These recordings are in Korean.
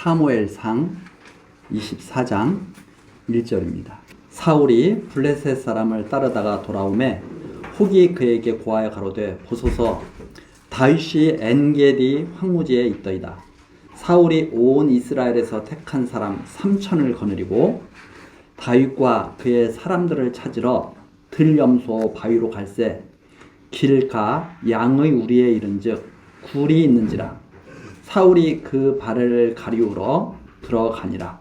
사무엘상 24장 1절입니다. 사울이 블레셋 사람을 따르다가 돌아오매 혹이 그에게 고하여 가로되 보소서 다윗이 엔게디 황무지에 있더이다. 사울이 온 이스라엘에서 택한 사람 3천을 거느리고 다윗과 그의 사람들을 찾으러 들염소 바위로 갈새 길가 양의 우리에 이른즉 굴이 있는지라. 사울이 그 발을 가리우러 들어가니라.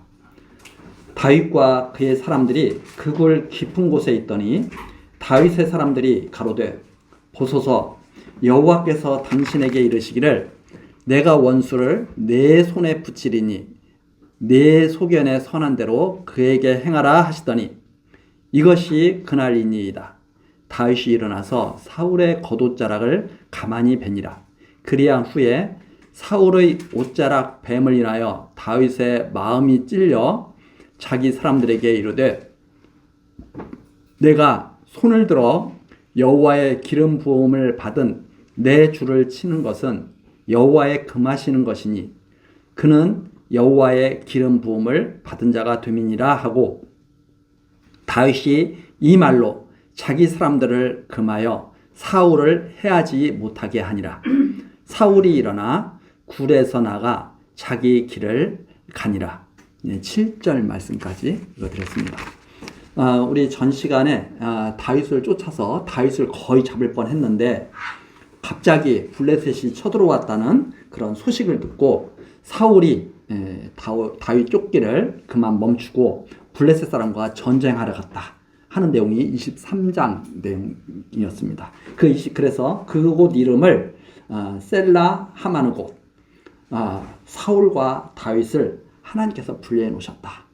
다윗과 그의 사람들이 그 굴 깊은 곳에 있더니 다윗의 사람들이 가로되 보소서 여호와께서 당신에게 이르시기를 내가 원수를 내 손에 붙이리니 내 소견에 선한 대로 그에게 행하라 하시더니 이것이 그날이니이다. 다윗이 일어나서 사울의 겉옷자락을 가만히 베니라. 그리한 후에 사울의 옷자락 뱀을 인하여 다윗의 마음이 찔려 자기 사람들에게 이르되 내가 손을 들어 여호와의 기름 부음을 받은 내 주를 치는 것은 여호와의 금하시는 것이니 그는 여호와의 기름 부음을 받은 자가 됨이니라 하고 다윗이 이 말로 자기 사람들을 금하여 사울을 해하지 못하게 하니라. 사울이 일어나 굴에서 나가 자기 길을 가니라. 7절 말씀까지 읽어드렸습니다. 우리 전 시간에 다윗을 쫓아서 다윗을 거의 잡을 뻔했는데 갑자기 블레셋이 쳐들어왔다는 그런 소식을 듣고 사울이 다윗 쫓기를 그만 멈추고 블레셋 사람과 전쟁하러 갔다 하는 내용이 23장 내용이었습니다. 그래서 그곳 이름을 셀라 하마느 곳, 사울과 다윗을 하나님께서 분리해 놓으셨다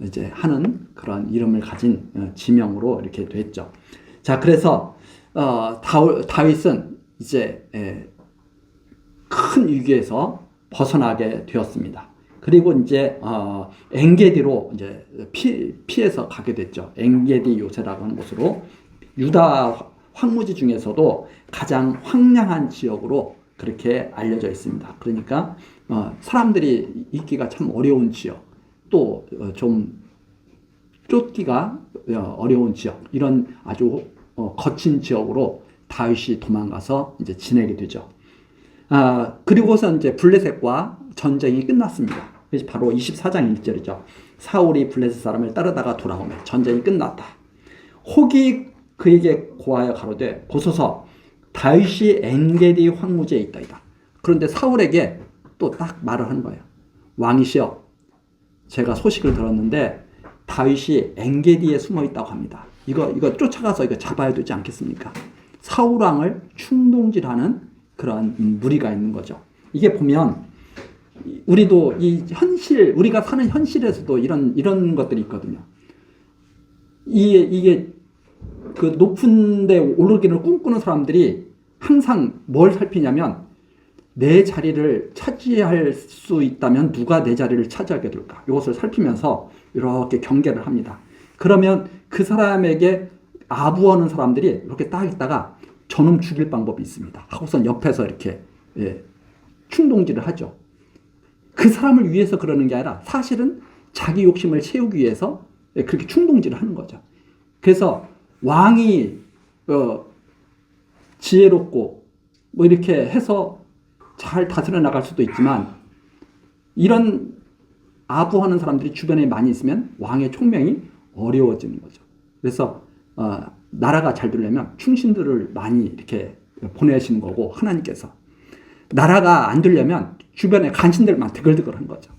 이제 하는 그런 이름을 가진 지명으로 이렇게 됐죠. 자, 그래서 다윗은 이제 큰 위기에서 벗어나게 되었습니다. 그리고 이제 엔게디로 이제 피해서 가게 됐죠. 엔게디 요새라고 하는 곳으로 유다 황무지 중에서도 가장 황량한 지역으로 그렇게 알려져 있습니다. 그러니까 사람들이 있기가 참 어려운 지역, 또 좀 쫓기가 어려운 지역, 이런 아주 거친 지역으로 다윗이 도망가서 이제 지내게 되죠. 그리고서 이제 블레셋과 전쟁이 끝났습니다. 그래서 바로 24장 1절이죠. 사울이 블레셋 사람을 따르다가 돌아오매 전쟁이 끝났다. 혹이 그에게 고하여 가로되 보소서 다윗이 엔게디 황무지에 있다이다. 그런데 사울에게 또 딱 말을 하는 거예요. 왕이시여, 제가 소식을 들었는데 다윗이 엔게디에 숨어 있다고 합니다. 이거 쫓아가서 이거 잡아야 되지 않겠습니까? 사울 왕을 충동질하는 그런 무리가 있는 거죠. 이게 보면 우리도 이 현실, 우리가 사는 현실에서도 이런 것들이 있거든요. 이게 그 높은 데 오르기를 꿈꾸는 사람들이 항상 뭘 살피냐면 내 자리를 차지할 수 있다면 누가 내 자리를 차지하게 될까? 이것을 살피면서 이렇게 경계를 합니다. 그러면 그 사람에게 아부하는 사람들이 이렇게 딱 있다가 저놈 죽일 방법이 있습니다 하고선 옆에서 이렇게 충동질을 하죠. 그 사람을 위해서 그러는 게 아니라 사실은 자기 욕심을 채우기 위해서 그렇게 충동질을 하는 거죠. 그래서 왕이 지혜롭고 뭐 이렇게 해서 잘 다스려 나갈 수도 있지만 이런 아부하는 사람들이 주변에 많이 있으면 왕의 총명이 어려워지는 거죠. 그래서 나라가 잘 되려면 충신들을 많이 이렇게 보내시는 거고, 하나님께서 나라가 안 되려면 주변에 간신들만 드글드글한 거죠.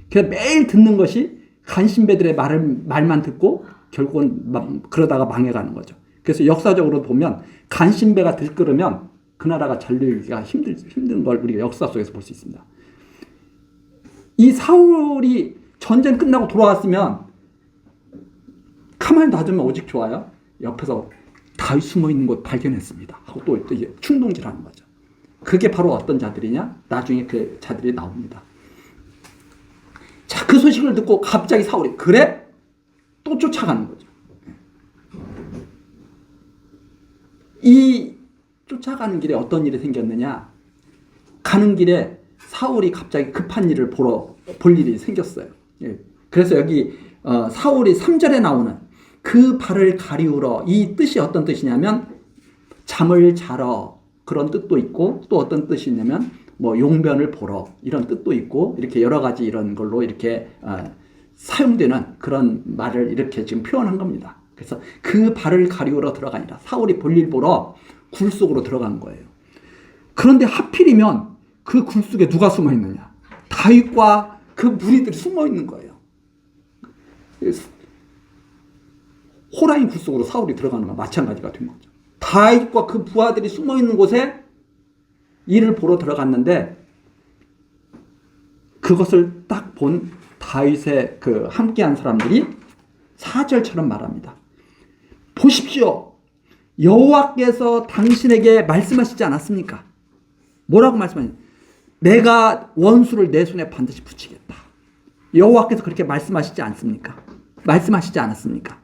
그래서 매일 듣는 것이 간신배들의 말만 듣고 결국은 그러다가 망해가는 거죠. 그래서 역사적으로 보면 간신배가 들끓으면 그 나라가 잘 되기가 힘든 걸 우리가 역사 속에서 볼 수 있습니다. 이 사울이 전쟁 끝나고 돌아왔으면 가만히 놔두면 오직 좋아요. 옆에서 다윗 숨어 있는 곳 발견했습니다 하고 또 이게 충동질하는 거죠. 그게 바로 어떤 자들이냐? 나중에 그 자들이 나옵니다. 자, 그 소식을 듣고 갑자기 사울이 그래? 또 쫓아가는 거죠. 이 쫓아가는 길에 어떤 일이 생겼느냐? 가는 길에 사울이 갑자기 급한 일을 볼 일이 생겼어요. 예. 그래서 여기 사울이 3절에 나오는 그 발을 가리우러, 이 뜻이 어떤 뜻이냐면 잠을 자러, 그런 뜻도 있고, 또 어떤 뜻이 있냐면 뭐 용변을 보러, 이런 뜻도 있고, 이렇게 여러 가지 이런 걸로 이렇게 사용되는 그런 말을 이렇게 지금 표현한 겁니다. 그래서 그 발을 가리우러 들어가니라. 사울이 볼일 보러 굴 속으로 들어간 거예요. 그런데 하필이면 그 굴 속에 누가 숨어 있느냐? 다윗과 그 무리들이 숨어 있는 거예요. 호라임 굴 속으로 사울이 들어가는 거와 마찬가지가 된 거죠. 다윗과 그 부하들이 숨어 있는 곳에 일을 보러 들어갔는데, 그것을 딱 본 다윗의 그 함께한 사람들이 4절처럼 말합니다. 보십시오. 여호와께서 당신에게 말씀하시지 않았습니까? 뭐라고 말씀하셨냐? 내가 원수를 내 손에 반드시 붙이겠다. 여호와께서 그렇게 말씀하시지 않습니까? 말씀하시지 않았습니까?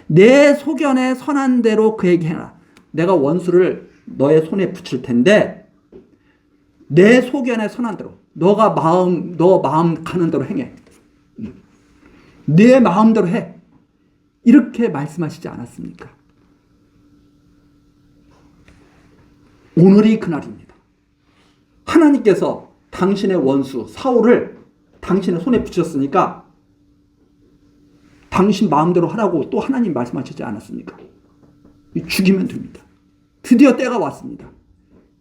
내 소견에 선한 대로 그에게 해라. 내가 원수를 너의 손에 붙일 텐데 내 소견에 선한 대로, 너 마음 가는 대로 행해. 내 마음대로 해. 이렇게 말씀하시지 않았습니까? 오늘이 그날입니다. 하나님께서 당신의 원수 사울을 당신의 손에 붙였으니까 당신 마음대로 하라고 또 하나님 말씀하시지 않았습니까? 죽이면 됩니다. 드디어 때가 왔습니다.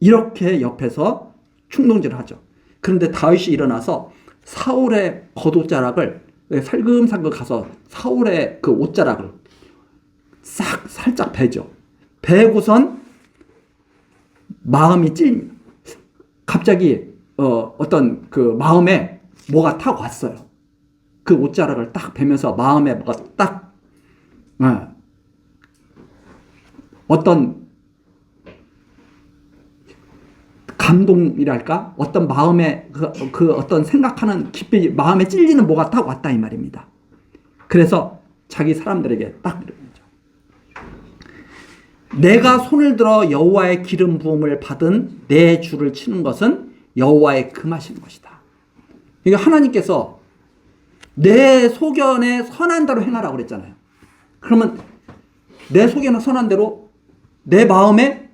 이렇게 옆에서 충동질을 하죠. 그런데 다윗이 일어나서 사울의 겉옷자락을 살금살금 가서 사울의 그 옷자락을 살짝 베죠. 베고선 마음이 찔립니다. 갑자기 어떤 그 마음에 뭐가 탁 왔어요. 그 옷자락을 딱 베면서 마음에 뭐가 딱 어떤 감동이랄까? 어떤 마음에 그 어떤 생각하는 깊이 마음에 찔리는 뭐가 딱 왔다 이 말입니다. 그래서 자기 사람들에게 딱 이러죠. 내가 손을 들어 여호와의 기름 부음을 받은 내 주를 치는 것은 여호와의 금하신 것이다. 이게 하나님께서 내 소견에 선한 대로 행하라고 그랬잖아요. 그러면 내 소견에 선한 대로 내 마음에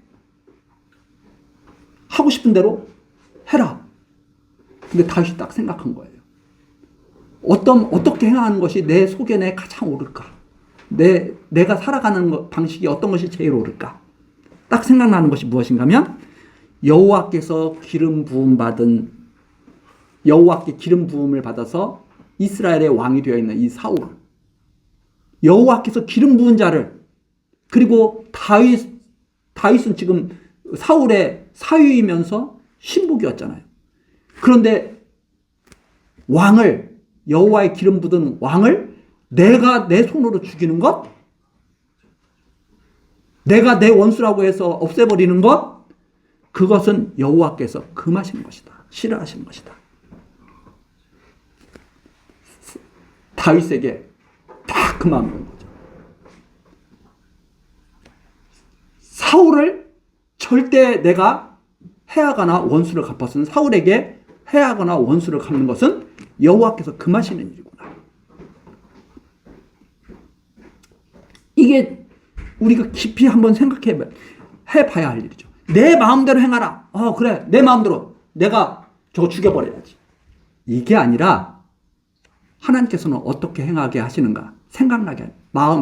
하고 싶은 대로 해라. 근데 다윗이 딱 생각한 거예요. 어떻게 행하는 것이 내 소견에 가장 옳을까? 내가 살아가는 방식이 어떤 것이 제일 옳을까? 딱 생각나는 것이 무엇인가 하면 여호와께 기름 부음을 받아서 이스라엘의 왕이 되어 있는 이 사울, 여호와께서 기름 부은 자를, 그리고 다윗은 지금 사울의 사위이면서 신복이었잖아요. 그런데 왕을, 여호와의 기름 부은 왕을 내가 내 손으로 죽이는 것, 내가 내 원수라고 해서 없애버리는 것, 그것은 여호와께서 금하신 것이다. 싫어하신 것이다. 다윗에게 딱 그 마음인 거죠. 사울을 절대 내가 해하거나 원수를 갚았으면 사울에게 해하거나 원수를 갚는 것은 여호와께서 금하시는 일이구나. 이게 우리가 깊이 한번 생각해 봐야 할 일이죠. 내 마음대로 행하라. 그래, 내 마음대로 내가 저거 죽여버려야지. 이게 아니라 하나님께서는 어떻게 행하게 하시는가? 생각나게,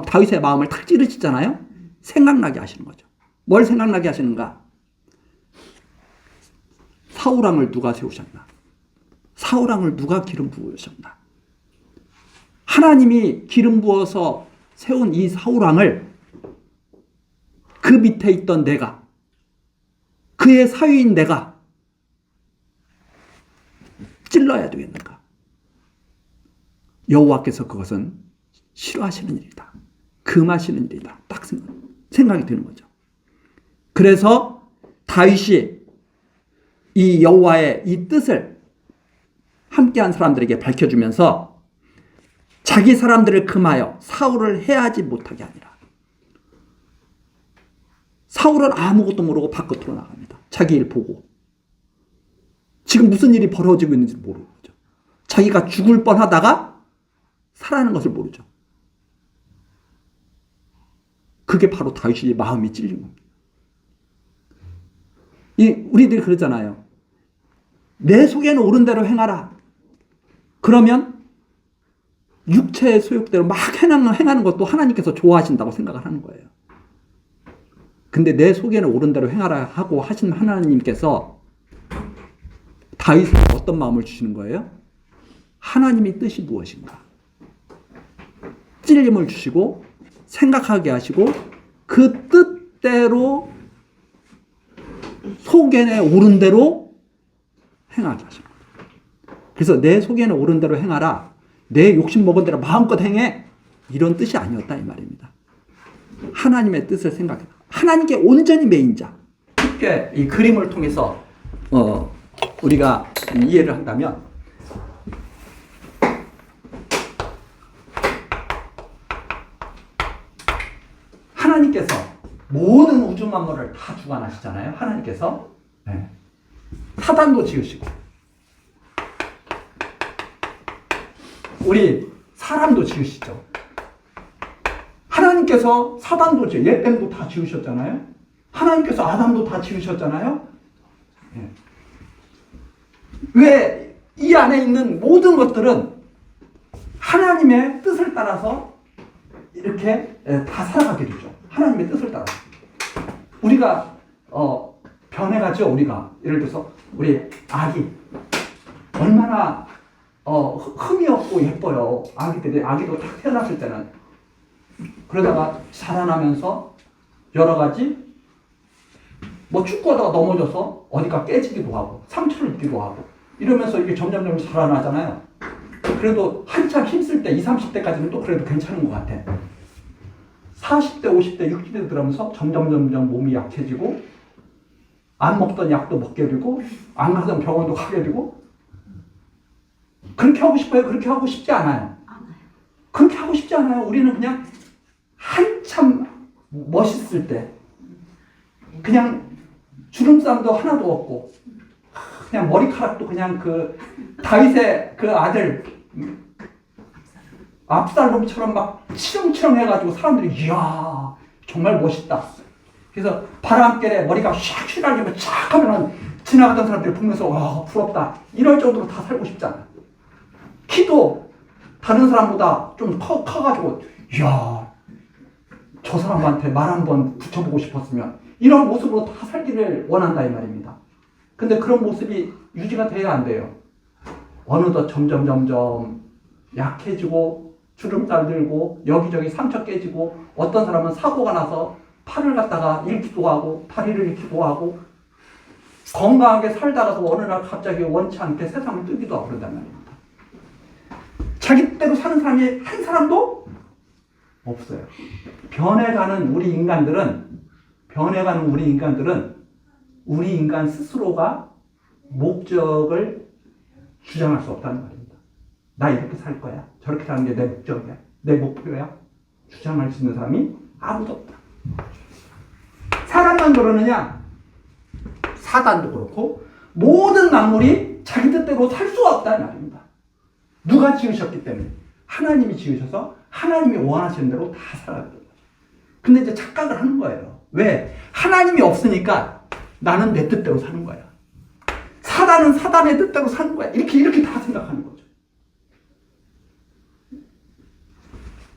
다윗의 마음을 탁 찌르시잖아요. 생각나게 하시는 거죠. 뭘 생각나게 하시는가? 사울왕을 누가 세우셨나? 사울왕을 누가 기름 부으셨나? 하나님이 기름 부어서 세운 이 사울왕을 그 밑에 있던 내가, 그의 사위인 내가 찔러야 되겠는가? 여호와께서 그것은 싫어하시는 일이다. 금하시는 일이다. 딱 생각이 드는 거죠. 그래서 다윗이 이 여호와의 이 뜻을 함께한 사람들에게 밝혀주면서 자기 사람들을 금하여 사울을 해하지 못하게 하니라. 사울은 아무것도 모르고 밖으로 나갑니다. 자기 일 보고. 지금 무슨 일이 벌어지고 있는지 모르는 거죠. 자기가 죽을 뻔하다가 살아나는 것을 모르죠. 그게 바로 다윗의 마음이 찔린 겁니다. 우리들이 그러잖아요. 내 속에는 옳은 대로 행하라. 그러면 육체의 소욕대로 막 행하는 것도 하나님께서 좋아하신다고 생각을 하는 거예요. 근데 내 속에는 옳은 대로 행하라 하고 하신 하나님께서 다윗에게 어떤 마음을 주시는 거예요? 하나님의 뜻이 무엇인가? 찔림을 주시고 생각하게 하시고 그 뜻대로 속에는 옳은 대로 행하게 하시는 거예요. 그래서 내 속에는 옳은 대로 행하라. 내 욕심 먹은 대로 마음껏 행해. 이런 뜻이 아니었다 이 말입니다. 하나님의 뜻을 생각해. 하나님께 온전히 매인 자. 쉽게 이 그림을 통해서 우리가 이해를 한다면 하나님께서 모든 우주 만물을 다 주관하시잖아요. 하나님께서 네. 사단도 지으시고 우리 사람도 지으시죠. 하나님께서 사단도 예뱀도 다 지으셨잖아요. 하나님께서 아담도 다 지으셨잖아요. 네. 왜 이 안에 있는 모든 것들은 하나님의 뜻을 따라서 이렇게 다 살아가게 되죠. 하나님의 뜻을 따라서. 우리가 변해가죠. 우리가 예를 들어서 우리 아기 얼마나 흠이 없고 예뻐요. 아기도 딱 태어났을 때는. 그러다가 자라나면서 여러 가지 뭐 축구하다가 넘어져서 어디가 깨지기도 하고 상처를 입기도 하고 이러면서 이게 점점 자라나잖아요. 그래도 한참 힘쓸 때 20, 30대까지는 또 그래도 괜찮은 것 같아. 40대, 50대, 60대 들어가면서 점점 몸이 약해지고 안 먹던 약도 먹게 되고 안 가던 병원도 가게 되고 그렇게 하고 싶어요? 그렇게 하고 싶지 않아요. 그렇게 하고 싶지 않아요. 우리는 그냥 한참 멋있을 때 그냥 주름살도 하나도 없고 그냥 머리카락도 그냥 그 다윗의 그 아들 압살롬처럼 막 치렁치렁 해가지고 사람들이 이야 정말 멋있다. 그래서 바람결에 머리가 샥 휘날리면 착 하면은 지나가던 사람들이 보면서 와 부럽다. 이럴 정도로 다 살고 싶지 않아. 키도 다른 사람보다 좀 커가지고 이야 저 사람한테 말 한번 붙여보고 싶었으면 이런 모습으로 다 살기를 원한다 이 말입니다. 근데 그런 모습이 유지가 돼야 안 돼요. 어느덧 점점 약해지고 주름살 들고 여기저기 상처 깨지고 어떤 사람은 사고가 나서 팔을 갖다가 잃기도 하고 다리를 잃기도 하고 건강하게 살다가도 어느 날 갑자기 원치 않게 세상을 뜨기도 하고 그런단 말입니다. 자기 뜻대로 사는 사람이 한 사람도 없어요. 변해가는 우리 인간들은 우리 인간 스스로가 목적을 주장할 수 없다는 말입니다. 나 이렇게 살 거야. 저렇게 사는 게 내 목적이야. 내 목표야. 주장할 수 있는 사람이 아무도 없다. 사람만 그러느냐? 사단도 그렇고 모든 만물이 자기 뜻대로 살 수가 없다는 말입니다. 누가 지으셨기 때문에? 하나님이 지으셔서 하나님이 원하시는 대로 다 살아가는 거예요. 근데 이제 착각을 하는 거예요. 왜? 하나님이 없으니까 나는 내 뜻대로 사는 거야. 사단은 사단의 뜻대로 사는 거야. 이렇게 다 생각하는 거죠.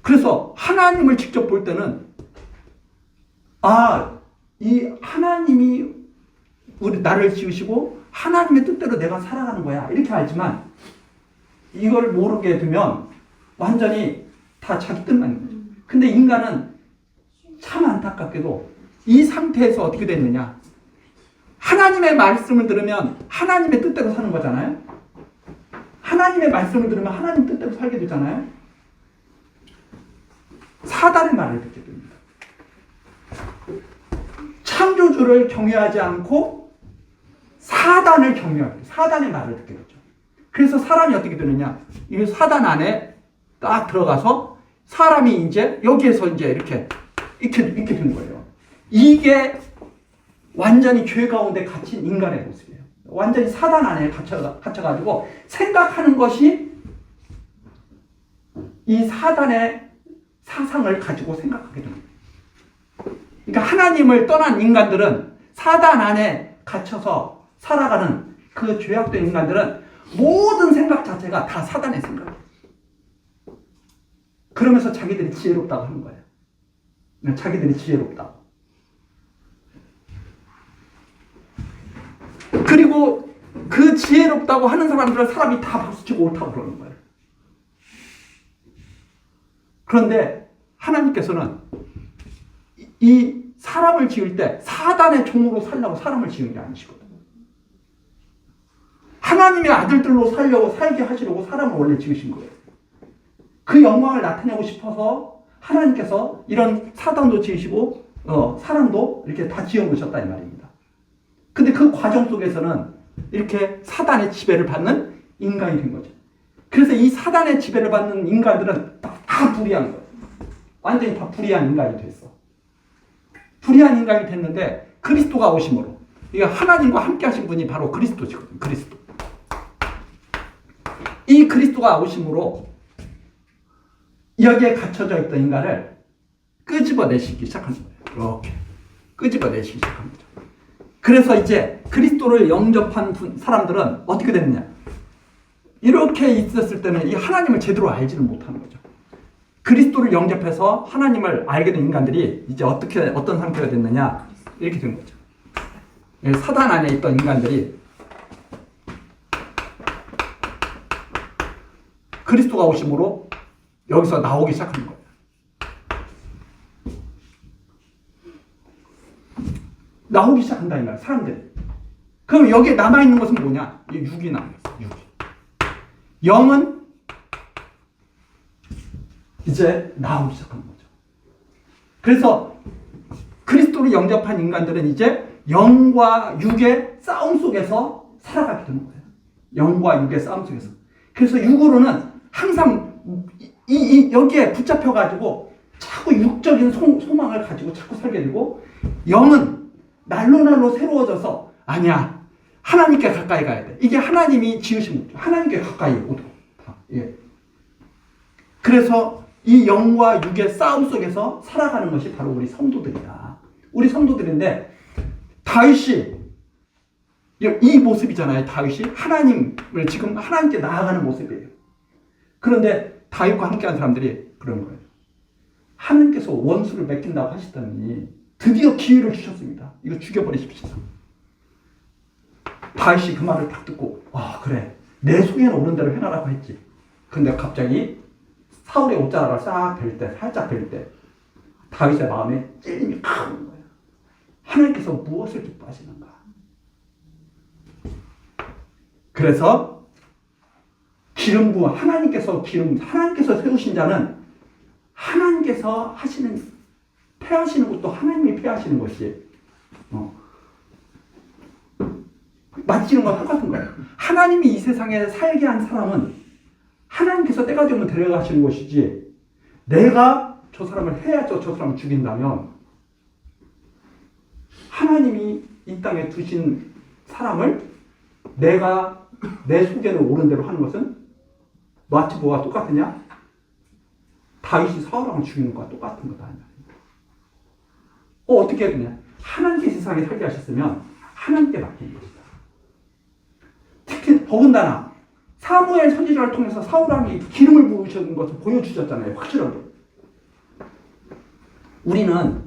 그래서 하나님을 직접 볼 때는 이 하나님이 나를 지으시고 하나님의 뜻대로 내가 살아가는 거야. 이렇게 알지만 이걸 모르게 되면 완전히 다 자기 뜻만 있는 거죠. 근데 인간은 참 안타깝게도 이 상태에서 어떻게 됐느냐? 하나님의 말씀을 들으면 하나님의 뜻대로 사는 거잖아요. 하나님의 말씀을 들으면 하나님 뜻대로 살게 되잖아요. 사단의 말을 듣게 됩니다. 창조주를 경외하지 않고 사단을 경외하고 사단의 말을 듣게 되죠. 그래서 사람이 어떻게 되느냐? 이 사단 안에 딱 들어가서 사람이 이제 여기에서 이제 이렇게 된 거예요. 이게 완전히 죄 가운데 갇힌 인간의 모습이에요. 완전히 사단 안에 갇혀가지고 생각하는 것이 이 사단의 사상을 가지고 생각하게 됩니다. 그러니까 하나님을 떠난 인간들은 사단 안에 갇혀서 살아가는 그 죄악된 인간들은 모든 생각 자체가 다 사단의 생각이에요. 그러면서 자기들이 지혜롭다고 하는 거예요. 자기들이 지혜롭다고. 그리고 그 지혜롭다고 하는 사람들은 사람이 다 박수치고 옳다고 그러는 거예요. 그런데 하나님께서는 이 사람을 지을 때 사단의 종으로 살려고 사람을 지은 게 아니시거든요. 하나님의 아들들로 살게 하시려고 사람을 원래 지으신 거예요. 그 영광을 나타내고 싶어서 하나님께서 이런 사단도 지으시고 사람도 이렇게 다 지어놓으셨다 이 말입니다. 근데 그 과정 속에서는 이렇게 사단의 지배를 받는 인간이 된 거죠. 그래서 이 사단의 지배를 받는 인간들은 다 불의한 거예요. 완전히 다 불의한 인간이 됐어. 불의한 인간이 됐는데 그리스도가 오심으로, 이게 하나님과 함께 하신 분이 바로 그리스도시거든요. 그리스도. 이 그리스도가 오심으로 여기에 갇혀져 있던 인간을 끄집어내시기 시작하는 거예요. 이렇게 끄집어내시기 시작한 거죠. 그래서 이제 그리스도를 영접한 사람들은 어떻게 됐느냐? 이렇게 있었을 때는 이 하나님을 제대로 알지는 못하는 거죠. 그리스도를 영접해서 하나님을 알게 된 인간들이 이제 어떤 상태가 됐느냐? 이렇게 된 거죠. 사단 안에 있던 인간들이 그리스도가 오심으로 여기서 나오기 시작하는 거예요. 나오기 시작한다 이 말, 사람들이. 그럼 여기에 남아있는 것은 뭐냐? 이 육이 남아있어요. 육이. 영은 이제 나오기 시작하는 거죠. 그래서 그리스도를 영접한 인간들은 이제 영과 육의 싸움 속에서 살아가게 되는 거예요. 영과 육의 싸움 속에서. 그래서 육으로는 항상 여기에 붙잡혀가지고 자꾸 육적인 소망을 가지고 자꾸 살게 되고, 영은 날로 새로워져서 아니야, 하나님께 가까이 가야 돼. 이게 하나님이 지으신 거죠. 하나님께 가까이 오도록. 예. 그래서 이 영과 육의 싸움 속에서 살아가는 것이 바로 우리 성도들이다. 우리 성도들인데, 다윗이 이 모습이잖아요. 다윗이 하나님을 지금 하나님께 나아가는 모습이에요. 그런데 다윗과 함께한 사람들이 그런 거예요. 하나님께서 원수를 맺긴다고 하시더니 드디어 기회를 주셨습니다. 이거 죽여버리십시오. 다윗이 그 말을 딱 듣고, 그래, 내 속에는 옳은 대로 행하라고 했지. 근데 갑자기 사울의 옷자락을 살짝 벨 때 다윗의 마음에 찔림이 팍 오는 거예요. 하나님께서 무엇을 기뻐하시는가? 그래서 기름 부음, 하나님께서 세우신 자는 하나님께서 패하시는 것도 하나님이 패하시는 것이 맞지는 건 똑같은 거예요. 하나님이 이 세상에 살게 한 사람은 하나님께서 때가 되면 데려가시는 것이지, 내가 저 사람을 해야죠, 저 사람을 죽인다면 하나님이 이 땅에 두신 사람을 내가 내 속에는 옳은 대로 하는 것은 마치 뭐가 똑같으냐? 다윗이 사울왕을 죽이는 것과 똑같은 거다. 어떻게 해야 되냐? 하나님께 세상에 살게 하셨으면 하나님께 맡기는 것이다. 특히 더군다나 사무엘 선지자를 통해서 사울왕이 기름을 부으시는 것을 보여주셨잖아요. 확실하게. 우리는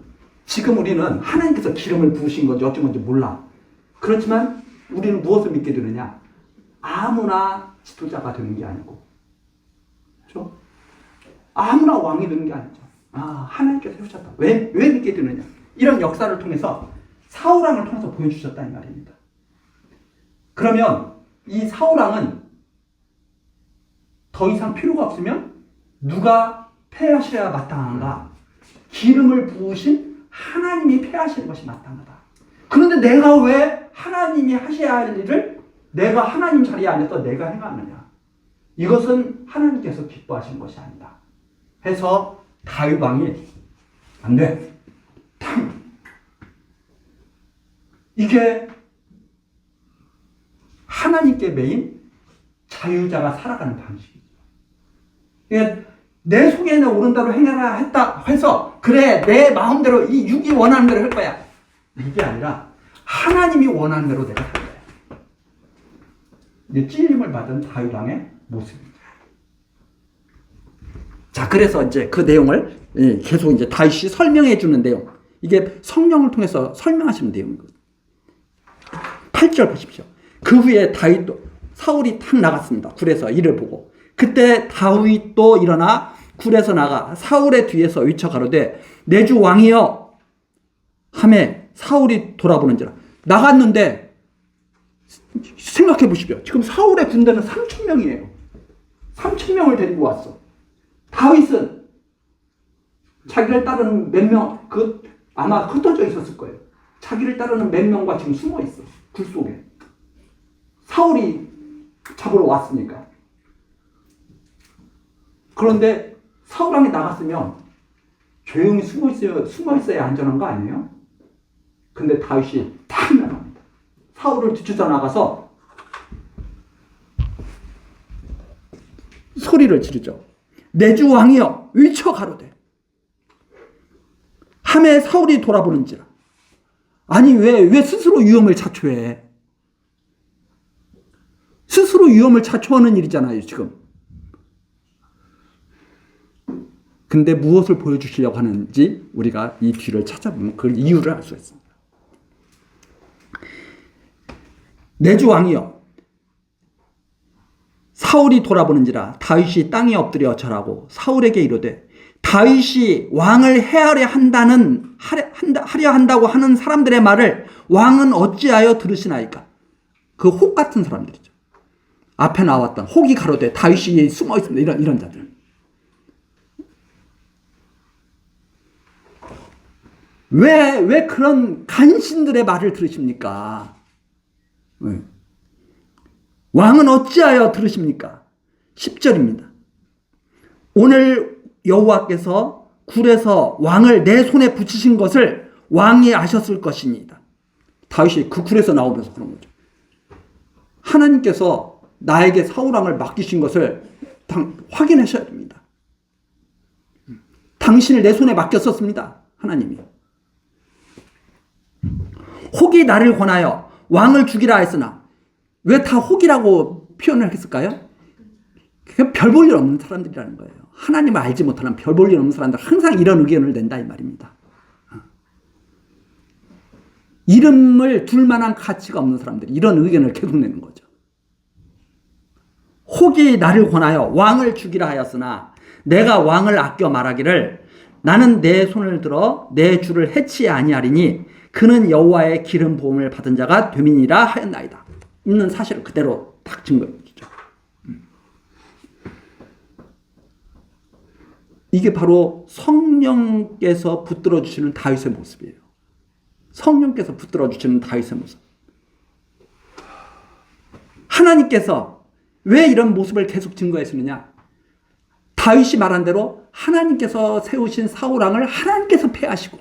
하나님께서 기름을 부으신 건지 어쩐 건지 몰라. 그렇지만 우리는 무엇을 믿게 되느냐? 아무나 지도자가 되는 게 아니고, 그렇죠? 아무나 왕이 되는 게 아니죠. 하나님께서 세우셨다. 왜 믿게 되느냐? 이런 역사를 통해서 사울왕을 통해서 보여주셨다 이 말입니다. 그러면 이 사울왕은 더 이상 필요가 없으면 누가 패하셔야 마땅한가? 기름을 부으신 하나님이 패하시는 것이 마땅하다. 그런데 내가 왜 하나님이 하셔야 할 일을 내가 하나님 자리에 앉아서 내가 행하느냐? 이것은 하나님께서 기뻐하시는 것이 아니다. 해서 다윗 왕이 안 돼. 이게 하나님께 매인 자유자가 살아가는 방식이죠. 그러니까 내 속에는 옳은 대로 행하라 했다 해서 그래 내 마음대로 이 육이 원하는 대로 할 거야. 이게 아니라 하나님이 원하는 대로 내가 살 거야. 이게 찔림을 받은 다윗왕의 모습입니다. 자, 그래서 이제 그 내용을 계속 이제 다윗이 설명해 주는 내용. 이게 성령을 통해서 설명하시는 내용이거든요. 8절 보십시오. 그 후에 다윗도 사울이 탁 나갔습니다. 굴에서 이를 보고. 그때 다윗도 일어나 굴에서 나가 사울의 뒤에서 외쳐 가로되 내 주 왕이여 하매 사울이 돌아보는지라. 나갔는데 생각해 보십시오. 지금 사울의 군대는 3,000명이에요. 3,000명을 데리고 왔어. 다윗은 자기를 따르는 몇 명, 아마 흩어져 있었을 거예요. 자기를 따르는 몇 명과 지금 숨어 있어. 굴 속에. 사울이 잡으러 왔으니까. 그런데 사울왕이 나갔으면 조용히 숨어 있어야 안전한 거 아니에요? 근데 다윗이 탁 나갑니다. 사울을 뒤쫓아 나가서 소리를 지르죠. 내 주 왕이여 위쳐 가로되 함에 사울이 돌아보는지라. 아니 왜 스스로 위험을 자초해? 스스로 위험을 자초하는 일이잖아요 지금. 근데 무엇을 보여주시려고 하는지 우리가 이 뒤를 찾아보면 그 이유를 알 수 있습니다. 내 주 왕이여 사울이 돌아보는지라. 다윗이 땅에 엎드려 절하고 사울에게 이르되 다윗이 왕을 해하려 한다고 하는 사람들의 말을 왕은 어찌하여 들으시나이까? 그 혹 같은 사람들이죠. 앞에 나왔던 혹이 가로되 다윗이 숨어 있습니다. 이런 자들. 왜 그런 간신들의 말을 들으십니까? 왕은 어찌하여 들으십니까? 10절입니다. 오늘 여호와께서 굴에서 왕을 내 손에 붙이신 것을 왕이 아셨을 것이니이다. 다윗이 그 굴에서 나오면서 그런 거죠. 하나님께서 나에게 사울왕을 맡기신 것을 확인하셔야 됩니다. 당신을 내 손에 맡겼었습니다. 하나님이. 혹이 나를 권하여 왕을 죽이라 했으나 왜 다 혹이라고 표현을 했을까요? 그게 별 볼 일 없는 사람들이라는 거예요. 하나님을 알지 못하는 별 볼 일 없는 사람들 항상 이런 의견을 낸다 이 말입니다. 이름을 둘 만한 가치가 없는 사람들이 이런 의견을 계속 내는 거죠. 혹이 나를 권하여 왕을 죽이라 하였으나 내가 왕을 아껴 말하기를 나는 내 손을 들어 내 주를 해치지 아니하리니 그는 여호와의 기름 부음을 받은 자가 됨이니라 하였나이다. 있는 사실을 그대로 딱 증거해 주죠. 이게 바로 성령께서 붙들어 주시는 다윗의 모습이에요. 성령께서 붙들어 주시는 다윗의 모습. 하나님께서 왜 이런 모습을 계속 증거했느냐? 다윗이 말한 대로 하나님께서 세우신 사울왕을 하나님께서 패하시고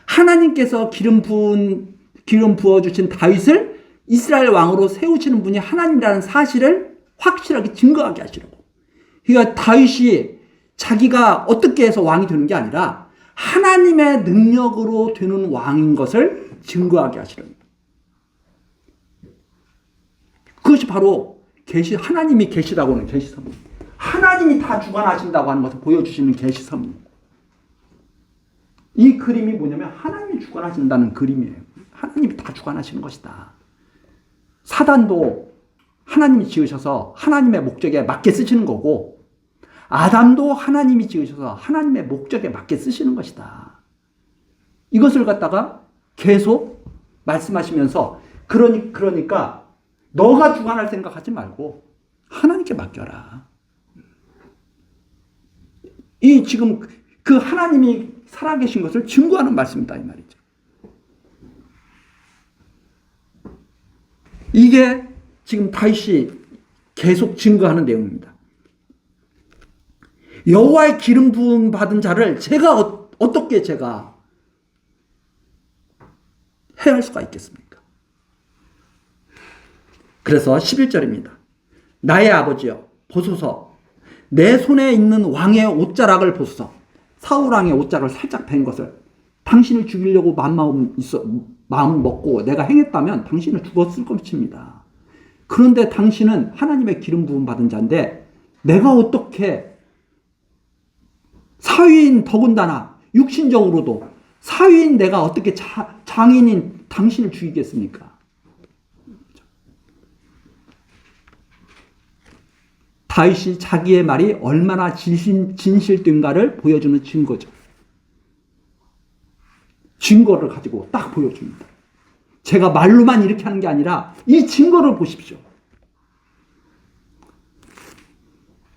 하나님께서 기름 부어주신 다윗을 이스라엘 왕으로 세우시는 분이 하나님이라는 사실을 확실하게 증거하게 하시려고. 그러니까 다윗이 자기가 어떻게 해서 왕이 되는 게 아니라 하나님의 능력으로 되는 왕인 것을 증거하게 하시려고. 그것이 바로 하나님이 계시다고 하는 계시선물. 하나님이 다 주관하신다고 하는 것을 보여주시는 계시선물. 이 그림이 뭐냐면 하나님이 주관하신다는 그림이에요. 하나님이 다 주관하시는 것이다. 사단도 하나님이 지으셔서 하나님의 목적에 맞게 쓰시는 거고 아담도 하나님이 지으셔서 하나님의 목적에 맞게 쓰시는 것이다. 이것을 갖다가 계속 말씀하시면서 그러니까 너가 주관할 생각하지 말고 하나님께 맡겨라. 이 지금 그 하나님이 살아계신 것을 증거하는 말씀이다 이 말이죠. 이게 지금 다윗이 계속 증거하는 내용입니다. 여호와의 기름 부음 받은 자를 제가 어떻게 제가 해할 수가 있겠습니까? 그래서 11절입니다. 나의 아버지여 보소서 내 손에 있는 왕의 옷자락을 보소서. 사울 왕의 옷자락을 살짝 벤 것을 당신을 죽이려고 마음 먹고 내가 행했다면 당신을 죽었을 것입니다. 그런데 당신은 하나님의 기름 부음 받은 자인데 내가 어떻게 사위인 더군다나 육신적으로도 사위인 내가 어떻게 장인인 당신을 죽이겠습니까? 다윗이 자기의 말이 얼마나 진실된가를 보여주는 증거죠. 증거를 가지고 딱 보여줍니다. 제가 말로만 이렇게 하는 게 아니라 이 증거를 보십시오.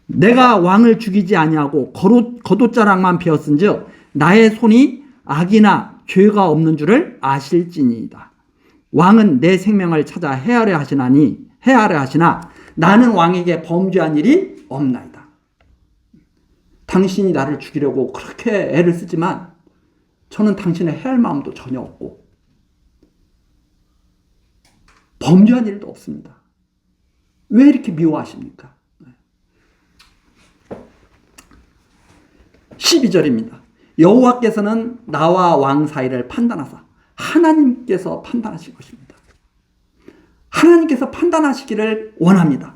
내가 왕을 죽이지 아니하고 겉옷자락만 베었은즉 나의 손이 악이나 죄가 없는 줄을 아실지니이다. 왕은 내 생명을 찾아 해하려 하시나 나는 왕에게 범죄한 일이 없나이다. 당신이 나를 죽이려고 그렇게 애를 쓰지만 저는 당신을 해할 마음도 전혀 없고 범죄한 일도 없습니다. 왜 이렇게 미워하십니까? 12절입니다. 여호와께서는 나와 왕 사이를 판단하사 하나님께서 판단하실 것입니다. 하나님께서 판단하시기를 원합니다.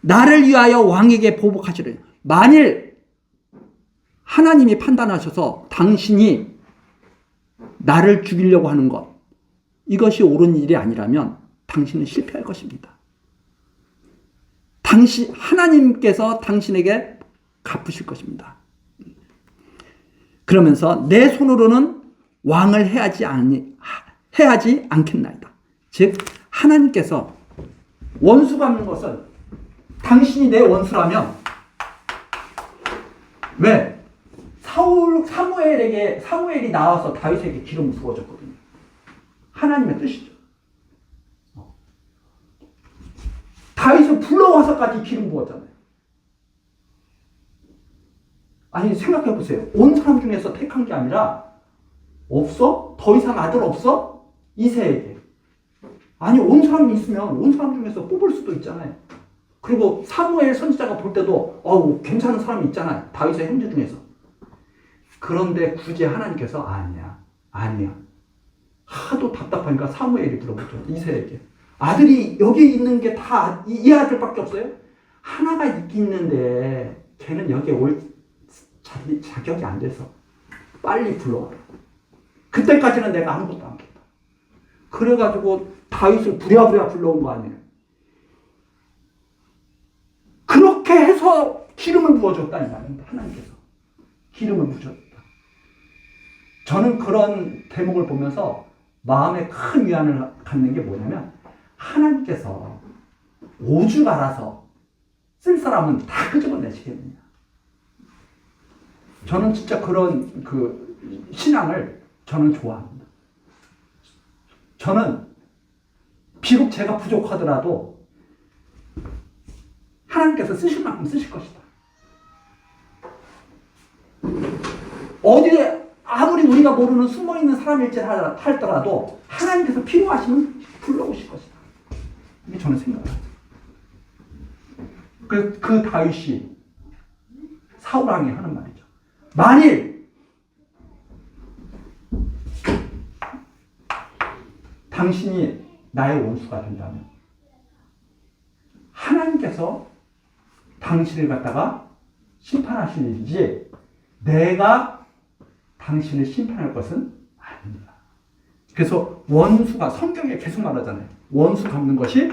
나를 위하여 왕에게 보복하시를. 만일 하나님이 판단하셔서 당신이 나를 죽이려고 하는 것, 이것이 옳은 일이 아니라면 당신은 실패할 것입니다. 하나님께서 당신에게 갚으실 것입니다. 그러면서 내 손으로는 왕을 해하지 않겠나이다. 즉 하나님께서 원수 갚는 것은 당신이 내 원수라면 왜? 사무엘이 나와서 다윗에게 기름을 부어줬거든요. 하나님의 뜻이죠. 다윗을 불러와서까지 기름 부었잖아요. 아니 생각해 보세요. 온 사람 중에서 택한 게 아니라 없어? 더 이상 아들 없어? 이새에게. 아니 온 사람이 있으면 온 사람 중에서 뽑을 수도 있잖아요. 그리고 사무엘 선지자가 볼 때도 괜찮은 사람이 있잖아요. 다윗의 형제 중에서. 그런데 굳이 하나님께서 아니야. 하도 답답하니까 사무엘이 물어보죠. 이새에게. 아들이 여기 있는 게 다 이 아들밖에 없어요? 하나가 있긴 있는데 걔는 여기에 올 자격이 안 돼서 빨리 불러와라. 그때까지는 내가 아무것도 안 하겠다. 그래가지고 다윗을 부랴부랴 불러온 거 아니에요. 그렇게 해서 기름을 부어줬다 이 말입니다. 하나님께서 기름을 부어줬다. 저는 그런 대목을 보면서 마음에 큰 위안을 갖는 게 뭐냐면 하나님께서 오죽 알아서 쓸 사람은 다 끄집어내시겠느냐. 저는 진짜 그런 신앙을 저는 좋아합니다. 저는 비록 제가 부족하더라도 하나님께서 쓰실 만큼 쓰실 것이다. 어디에 아무리 우리가 모르는 숨어있는 사람일지 할더라도 하나님께서 필요하시면 불러오실 것이다. 이게 저는 생각합니다. 그 다윗이 사울왕이 하는 말이죠. 만일 당신이 나의 원수가 된다면 하나님께서 당신을 갖다가 심판하실 일이지 내가 당신을 심판할 것은 아닙니다. 그래서 원수가 성경에 계속 말하잖아요. 원수 갚는 것이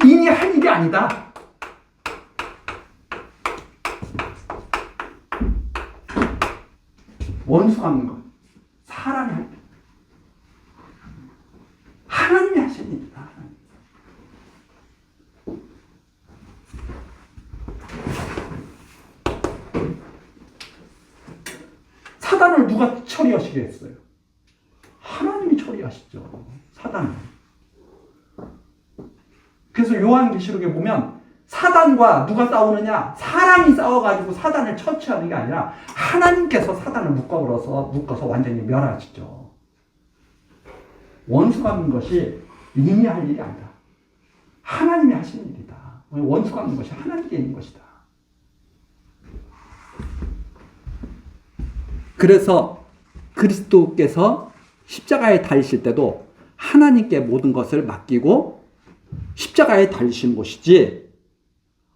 인이 할 일이 아니다. 원수 갚는 것 사람이 할 일. 하나님이 하실 일이다. 사단을 누가 처리하시겠어요? 하나님이 처리하시죠. 사단을. 그래서 요한계시록에 보면 사단과 누가 싸우느냐? 사람이 싸워가지고 사단을 처치하는 게 아니라 하나님께서 사단을 묶어서 완전히 멸하시죠. 원수 갚는 것이 인이 할 일이 아니다. 하나님이 하시는 일이다. 원수 갚는 것이 하나님께 있는 것이다. 그래서 그리스도께서 십자가에 달리실 때도 하나님께 모든 것을 맡기고 십자가에 달리신 것이지,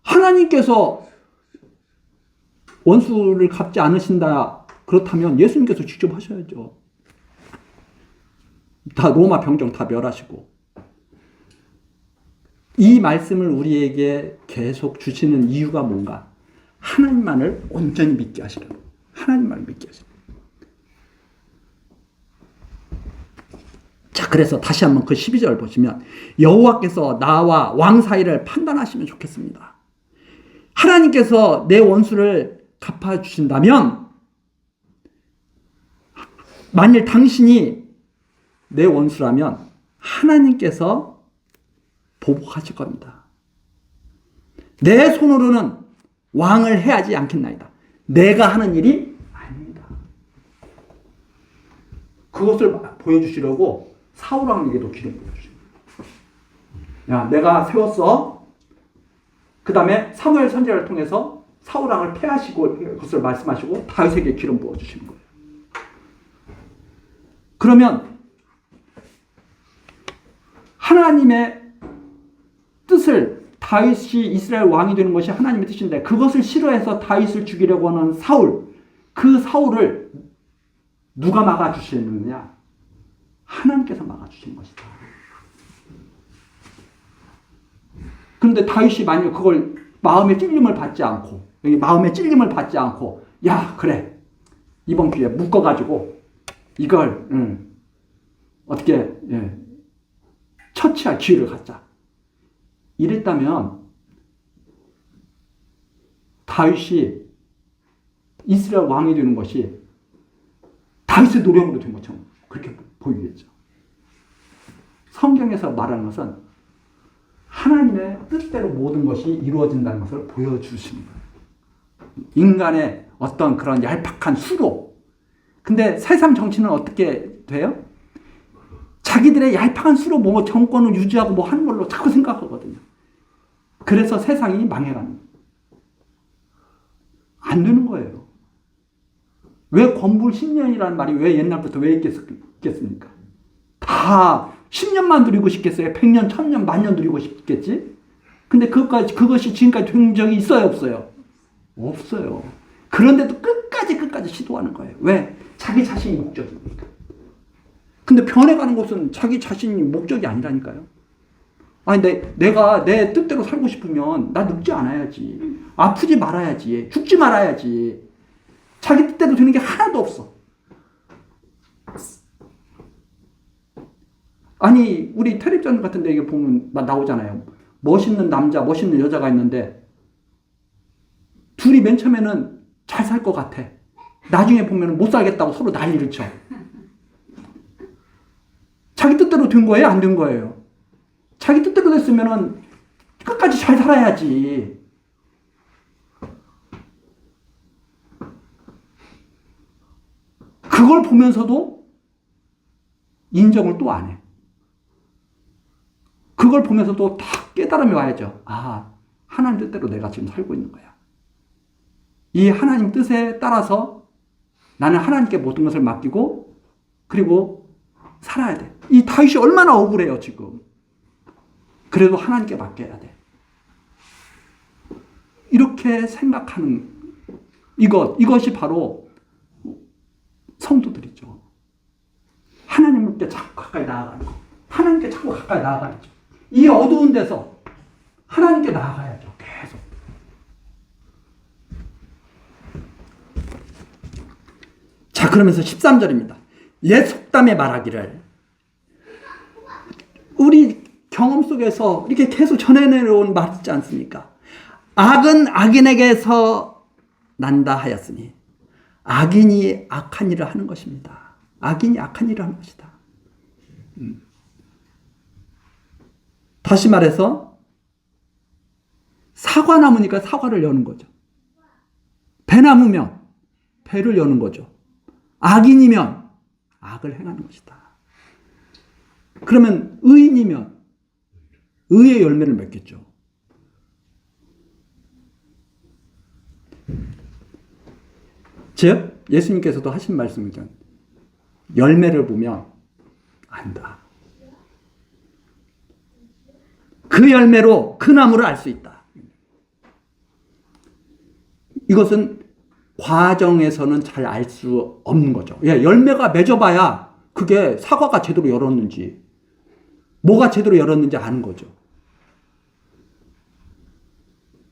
하나님께서 원수를 갚지 않으신다 그렇다면 예수님께서 직접 하셔야죠. 다 로마 병정 다 멸하시고. 이 말씀을 우리에게 계속 주시는 이유가 뭔가? 하나님만을 온전히 믿게 하시라고. 하나님만을 믿게 하시라고. 자, 그래서 다시 한번 그 12절 보시면 여호와께서 나와 왕 사이를 판단하시면 좋겠습니다. 하나님께서 내 원수를 갚아주신다면, 만일 당신이 내 원수라면 하나님께서 보복하실 겁니다. 내 손으로는 왕을 해야지 않겠나이다. 내가 하는 일이 아닙니다. 그것을 보여주시려고 사울왕에게도 기름 부어주십니다. 야, 내가 세웠어. 그 다음에 사무엘 선지자를 통해서 사울왕을 패하시고 그것을 말씀하시고 다윗에게 기름 부어주시는 거예요. 그러면 하나님의 뜻을, 다윗이 이스라엘 왕이 되는 것이 하나님의 뜻인데 그것을 싫어해서 다윗을 죽이려고 하는 사울, 그 사울을 누가 막아주시느냐? 하나님께서 막아주신 것이다. 그런데 다윗이 만약 그걸 마음의 찔림을 받지 않고, 여기 마음의 찔림을 받지 않고, 야, 그래, 이번 기회에 묶어가지고 이걸 어떻게 처치할 기회를 갖자, 이랬다면 다윗이 이스라엘 왕이 되는 것이 다윗의 노력으로 된 것처럼 그렇게 보이겠죠. 성경에서 말하는 것은 하나님의 뜻대로 모든 것이 이루어진다는 것을 보여주시는 거예요. 인간의 어떤 그런 얄팍한 수로. 근데 세상 정치는 어떻게 돼요? 자기들의 얄팍한 수로 뭐 정권을 유지하고 뭐 하는 걸로 자꾸 생각하거든요. 그래서 세상이 망해가는 거예요. 안 되는 거예요. 왜 권불 10년이라는 말이 왜 옛날부터 왜 있겠습니까? 다 10년만 누리고 싶겠어요? 100년, 1000년, 만년 누리고 싶겠지? 근데 그것이 지금까지 된 적이 있어요, 없어요? 없어요. 그런데도 끝까지 시도하는 거예요. 왜? 자기 자신이 목적이니까. 근데 변해가는 것은 자기 자신이 목적이 아니라니까요. 아니, 내가 내 뜻대로 살고 싶으면 나 늙지 않아야지. 아프지 말아야지. 죽지 말아야지. 자기 뜻대로 되는 게 하나도 없어. 아니, 우리 텔레비전 같은 데 보면 나오잖아요. 멋있는 남자, 멋있는 여자가 있는데 둘이 맨 처음에는 잘 살 것 같아. 나중에 보면 못 살겠다고 서로 난리를 쳐. 자기 뜻대로 된 거예요? 안 된 거예요? 자기 뜻대로 됐으면은 끝까지 잘 살아야지. 그걸 보면서도 인정을 또 안 해. 그걸 보면서도 다 깨달음이 와야죠. 아, 하나님 뜻대로 내가 지금 살고 있는 거야. 이 하나님 뜻에 따라서 나는 하나님께 모든 것을 맡기고 그리고 살아야 돼. 이 다윗이 얼마나 억울해요, 지금. 그래도 하나님께 맡겨야 돼. 이렇게 생각하는 이것이 바로 성도들이죠. 하나님께 자꾸 가까이 나아가는 거. 하나님께 자꾸 가까이 나아가야죠. 이 어두운 데서 하나님께 나아가야죠. 계속. 자, 그러면서 13절입니다. 옛 속담에 말하기를, 우리 경험 속에서 이렇게 계속 전해내려온 말 있지 않습니까? 악은 악인에게서 난다 하였으니 악인이 악한 일을 하는 것입니다. 악인이 악한 일을 하는 것이다. 다시 말해서 사과나무니까 사과를 여는 거죠. 배나무면 배를 여는 거죠. 악인이면 악을 행하는 것이다. 그러면 의인이면 의의 열매를 맺겠죠. 즉 예수님께서도 하신 말씀이죠. 열매를 보면 안다. 그 열매로 그 나무를 알 수 있다. 이것은 과정에서는 잘 알 수 없는 거죠. 열매가 맺어봐야 그게 사과가 제대로 열었는지 뭐가 제대로 열었는지 아는 거죠.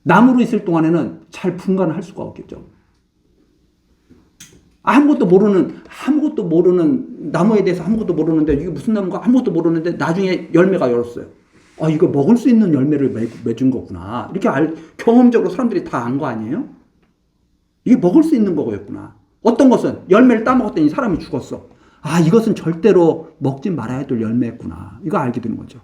나무로 있을 동안에는 잘 분간할 수가 없겠죠. 아무것도 모르는 나무에 대해서 아무것도 모르는데 이게 무슨 나무인가 아무것도 모르는데 나중에 열매가 열었어요. 이거 먹을 수 있는 열매를 맺은 거구나. 이렇게 경험적으로 사람들이 다 안 거 아니에요? 이게 먹을 수 있는 거였구나. 어떤 것은 열매를 따먹었더니 사람이 죽었어. 이것은 절대로 먹지 말아야 될 열매였구나. 이거 알게 되는 거죠.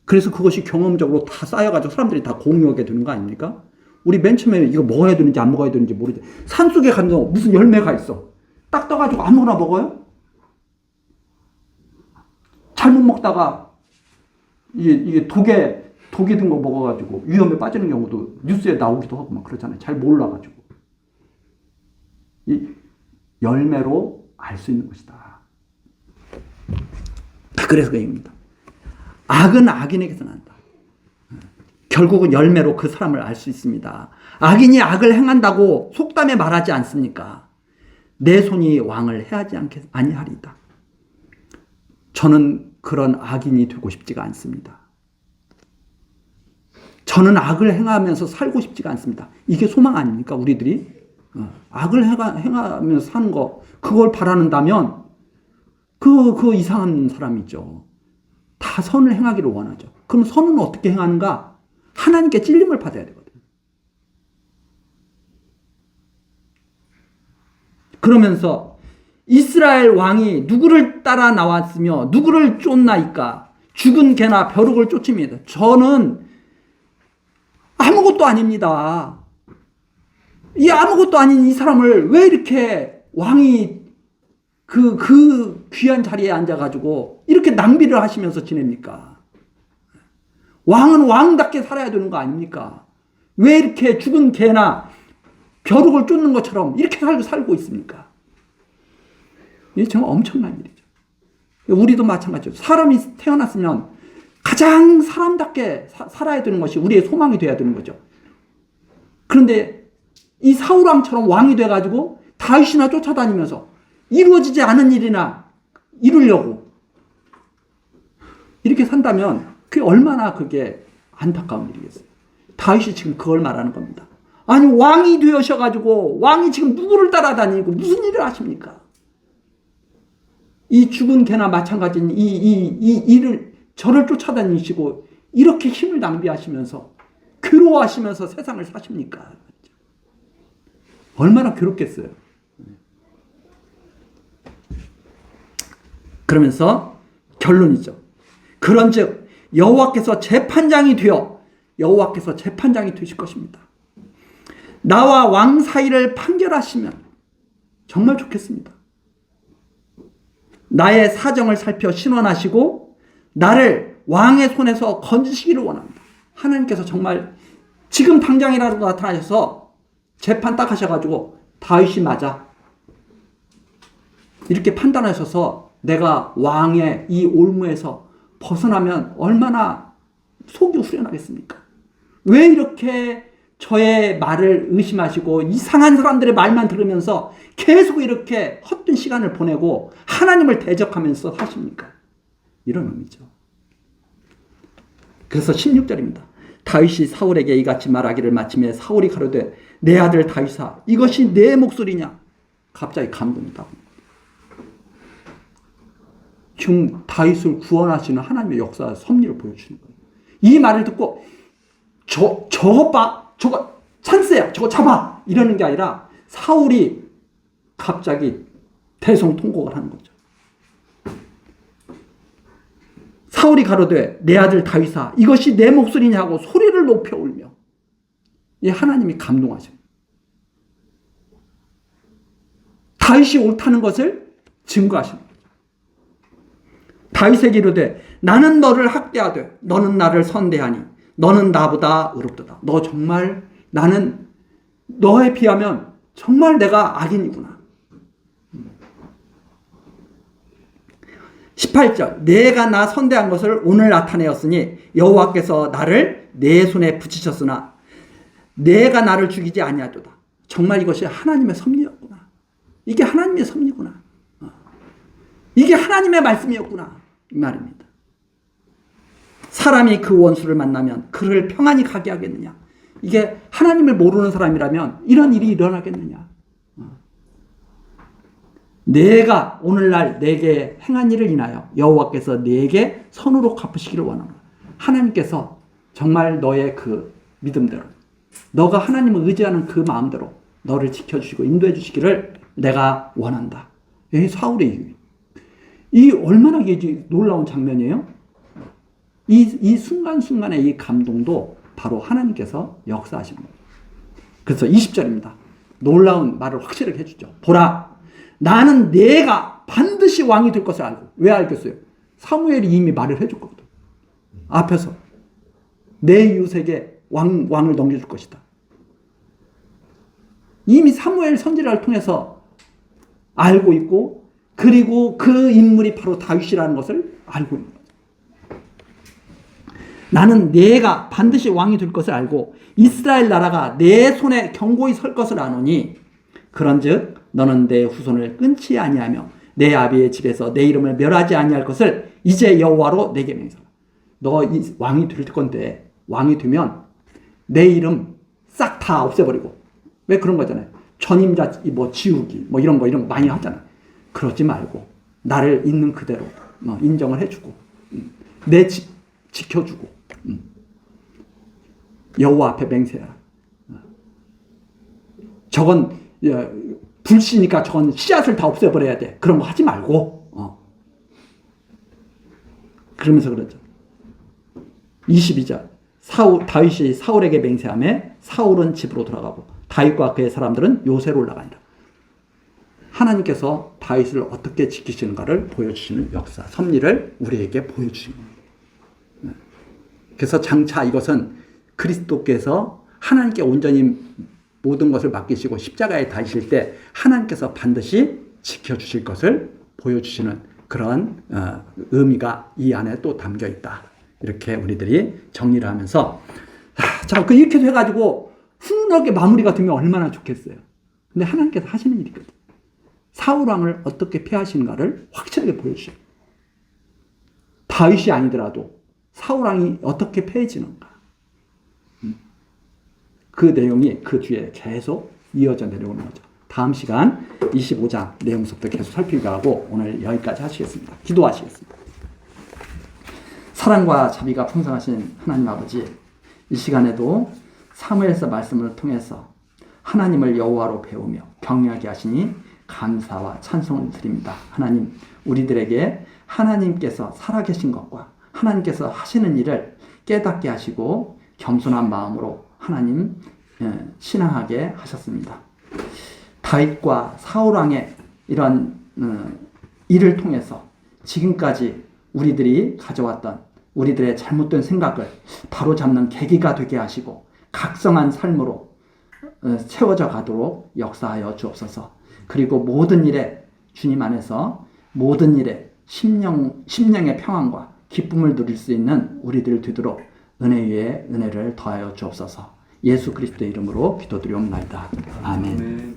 그래서 그것이 경험적으로 다 쌓여가지고 사람들이 다 공유하게 되는 거 아닙니까? 우리 맨 처음에 이거 먹어야 되는지 안 먹어야 되는지 모르지. 산속에 가면 무슨 열매가 있어. 딱 떠가지고 아무거나 먹어요? 잘못 먹다가 이게 독이 든 거 먹어가지고 위험에 빠지는 경우도 뉴스에 나오기도 하고 막 그렇잖아요. 잘 몰라가지고. 이 열매로 알 수 있는 것이다. 그래서 그 얘기입니다. 악은 악인에게서 난다. 결국은 열매로 그 사람을 알 수 있습니다. 악인이 악을 행한다고 속담에 말하지 않습니까? 내 손이 왕을 해하지 아니하리다. 저는 그런 악인이 되고 싶지가 않습니다. 저는 악을 행하면서 살고 싶지가 않습니다. 이게 소망 아닙니까? 우리들이 악을 행하면서 사는 거 그걸 바라는다면 그 이상한 사람이죠. 다 선을 행하기를 원하죠. 그럼 선은 어떻게 행하는가? 하나님께 찔림을 받아야 되거든요. 그러면서 이스라엘 왕이 누구를 따라 나왔으며 누구를 쫓나이까? 죽은 개나 벼룩을 쫓습니다. 저는 아무것도 아닙니다. 이 아무것도 아닌 이 사람을 왜 이렇게 왕이 그 귀한 자리에 앉아가지고 이렇게 낭비를 하시면서 지냅니까? 왕은 왕답게 살아야 되는 거 아닙니까? 왜 이렇게 죽은 개나 벼룩을 쫓는 것처럼 이렇게 살고 있습니까? 이게 정말 엄청난 일이죠. 우리도 마찬가지죠. 사람이 태어났으면 가장 사람답게 살아야 되는 것이 우리의 소망이 돼야 되는 거죠. 그런데 이 사울왕처럼 왕이 돼가지고 다윗이나 쫓아다니면서 이루어지지 않은 일이나 이루려고 이렇게 산다면 그게 얼마나 그게 안타까운 일이겠어요. 다윗이 지금 그걸 말하는 겁니다. 아니 왕이 되셔가지고 왕이 지금 누구를 따라다니고 무슨 일을 하십니까? 이 죽은 개나 마찬가지인 이를 저를 쫓아다니시고 이렇게 힘을 낭비하시면서 괴로워하시면서 세상을 사십니까? 얼마나 괴롭겠어요. 그러면서 결론이죠. 그런즉 여호와께서 재판장이 되실 것입니다. 나와 왕 사이를 판결하시면 정말 좋겠습니다. 나의 사정을 살펴 신원하시고 나를 왕의 손에서 건지시기를 원합니다. 하나님께서 정말 지금 당장이라도 나타나셔서 재판 딱 하셔가지고 다윗이 맞아 이렇게 판단하셔서 내가 왕의 이 올무에서 벗어나면 얼마나 속이 후련하겠습니까? 왜 이렇게 저의 말을 의심하시고 이상한 사람들의 말만 들으면서 계속 이렇게 헛된 시간을 보내고 하나님을 대적하면서 사십니까? 이런 의미죠. 그래서 16절입니다. 다윗이 사울에게 이같이 말하기를 마침에 사울이 가로되 내 아들 다윗아 이것이 내 목소리냐? 갑자기 감동이다. 지금 다윗을 구원하시는 하나님의 역사 섭리를 보여주는 거예요. 이 말을 듣고 저것 봐. 저거 찬스야. 저거 잡아. 이러는 게 아니라 사울이 갑자기 대성통곡을 하는 거죠. 사울이 가로되 내 아들 다윗아 이것이 내 목소리냐고 소리를 높여 울며 이 하나님이 감동하십니다. 다윗이 옳다는 것을 증거하십니다. 다윗에게 이르되 나는 너를 학대하되 너는 나를 선대하니 너는 나보다 의롭도다. 너 정말 나는 너에 비하면 정말 내가 악인이구나. 18절 내가 나 선대한 것을 오늘 나타내었으니 여호와께서 나를 내 손에 붙이셨으나 내가 나를 죽이지 아니하도다. 정말 이것이 하나님의 섭리였구나. 이게 하나님의 섭리구나. 이게 하나님의 말씀이었구나. 이 말입니다. 사람이 그 원수를 만나면 그를 평안히 가게 하겠느냐. 이게 하나님을 모르는 사람이라면 이런 일이 일어나겠느냐. 내가 오늘날 내게 행한 일을 인하여 여호와께서 내게 선으로 갚으시기를 원하노라. 하나님께서 정말 너의 그 믿음대로 너가 하나님을 의지하는 그 마음대로 너를 지켜주시고 인도해 주시기를 내가 원한다. 이 사울의 이 얼마나 놀라운 장면이에요. 이 순간순간의 이 감동도 바로 하나님께서 역사하신 거예요. 그래서 20절입니다. 놀라운 말을 확실하게 해주죠. 보라, 나는 내가 반드시 왕이 될 것을 알고. 왜 알겠어요? 사무엘이 이미 말을 해줬거든. 앞에서 내 이웃에게 왕을 넘겨줄 것이다. 이미 사무엘 선지자를 통해서 알고 있고, 그리고 그 인물이 바로 다윗이라는 것을 알고 있는 거죠. 나는 내가 반드시 왕이 될 것을 알고 이스라엘 나라가 내 손에 견고히 설 것을 아노니 그런즉 너는 내 후손을 끊지 아니하며 내 아비의 집에서 내 이름을 멸하지 아니할 것을 이제 여호와로 내게 맹세하라. 너 왕이 될 건데 왕이 되면 내 이름 싹 다 없애버리고. 왜 그런 거잖아요. 전임자 뭐 지우기 뭐 이런 거 많이 하잖아요. 그러지 말고 나를 있는 그대로 인정을 해주고 내 집 지켜주고 여호와 앞에 맹세해라. 저건 불씨니까 저건 씨앗을 다 없애버려야 돼. 그런 거 하지 말고. 그러면서 그러죠. 22절 다윗이 사울에게 맹세하며 사울은 집으로 돌아가고 다윗과 그의 사람들은 요새로 올라가니라. 하나님께서 다윗을 어떻게 지키시는가를 보여주시는 역사, 섭리를 우리에게 보여주신 겁니다. 그래서 장차 이것은 그리스도께서 하나님께 온전히 모든 것을 맡기시고 십자가에 달리실 때 하나님께서 반드시 지켜주실 것을 보여주시는 그런 의미가 이 안에 또 담겨 있다. 이렇게 우리들이 정리를 하면서 자, 이렇게 돼가지고 훈훈하게 마무리가 되면 얼마나 좋겠어요. 근데 하나님께서 하시는 일이거든요. 사울왕을 어떻게 폐하시는가를 확실하게 보여주셔요. 다윗이 아니더라도 사울왕이 어떻게 폐해지는가. 그 내용이 그 뒤에 계속 이어져 내려오는 거죠. 다음 시간 25장 내용부터 계속 살피고 오늘 여기까지 하시겠습니다. 기도하시겠습니다. 사랑과 자비가 풍성하신 하나님 아버지, 이 시간에도 사무엘서 말씀을 통해서 하나님을 여호와로 배우며 경외하게 하시니 감사와 찬송을 드립니다. 하나님, 우리들에게 하나님께서 살아계신 것과 하나님께서 하시는 일을 깨닫게 하시고 겸손한 마음으로 하나님 신앙하게 하셨습니다. 다윗과 사울왕의 이런 일을 통해서 지금까지 우리들이 가져왔던 우리들의 잘못된 생각을 바로잡는 계기가 되게 하시고 각성한 삶으로 채워져 가도록 역사하여 주옵소서. 그리고 모든 일에 주님 안에서 모든 일에 심령의 평안과 기쁨을 누릴 수 있는 우리들 되도록 은혜 위에 은혜를 더하여 주옵소서. 예수 그리스도의 이름으로 기도드리옵나이다. 아멘.